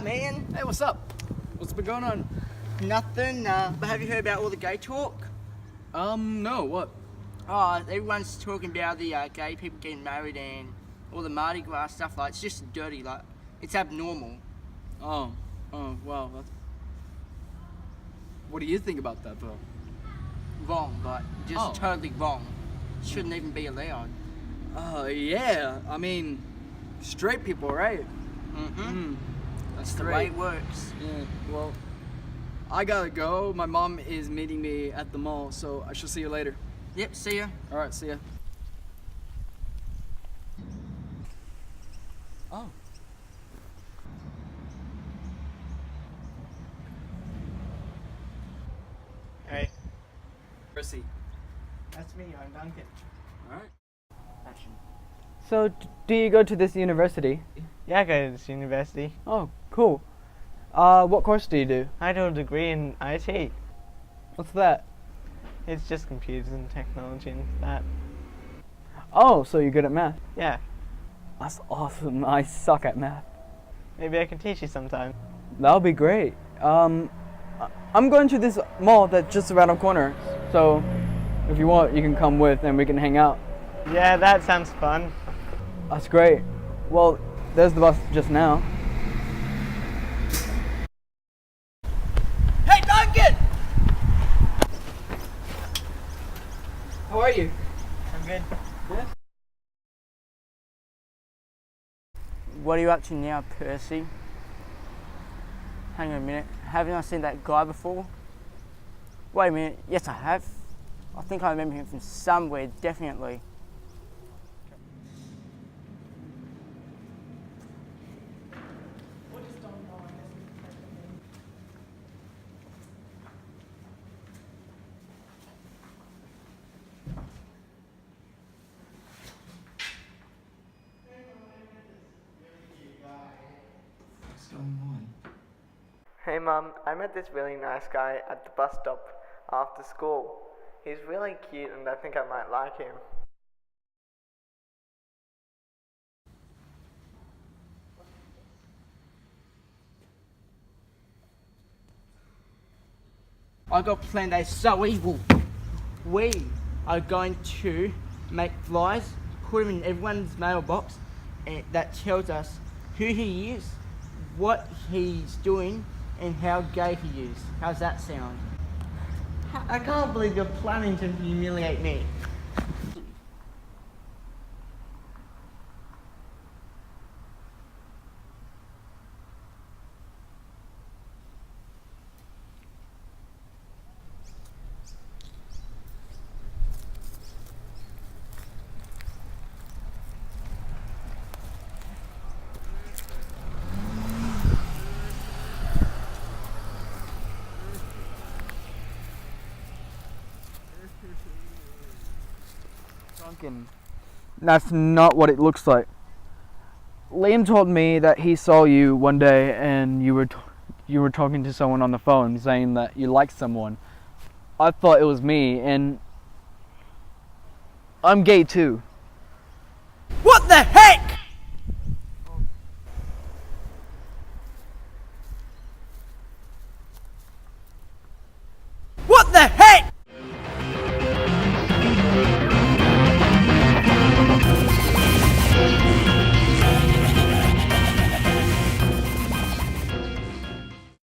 up, man? Hey, what's up? What's been going on? Nothing, but have you heard about all the gay talk? No, what? Oh, everyone's talking about the gay people getting married and all the Mardi Gras stuff. Like, it's just dirty, like, it's abnormal. Oh, wow. What do you think about that, though? Wrong, like, just Oh. totally wrong. Shouldn't even be allowed. Yeah, I mean, straight people, right? Mm-hmm. That's The way it works. Yeah, well, I gotta go. My mom is meeting me at the mall, so I shall see you later. Yep, see ya. All right, see ya. Oh. Hey, Percy. that's me. I'm Duncan. All right. Action. So, do you go to this university? Yeah, I go to this university. Oh, cool. What course do you do? I do a degree in IT. What's that? It's just computers and technology and that. Oh, so you're good at math. Yeah, That's awesome. I suck at math. maybe I can teach you sometime. That'll be great. I'm going to this mall that's just around the corner. So, if you want, you can come with and we can hang out. Yeah, that sounds fun. That's great. Well, there's the bus just now. Hey, Duncan! How are you? I'm good. What are you up to now, Percy? Hang on a minute. Haven't I seen that guy before? Wait a minute. Yes, I have. I think I remember him from somewhere, definitely. What's going on? Hey, Mum, I met this really nice guy at the bus stop after school. He's really cute and I think I might like him. I got a plan that is so evil. We are going to make flyers, put them in everyone's mailbox, and that tells us who he is, what he's doing, and how gay he is. How's that sound? I can't believe you're planning to humiliate me. Duncan, that's not what it looks like. Liam told me that he saw you one day and you were talking to someone on the phone saying that you liked someone. I thought it was me, and I'm gay too. What the heck?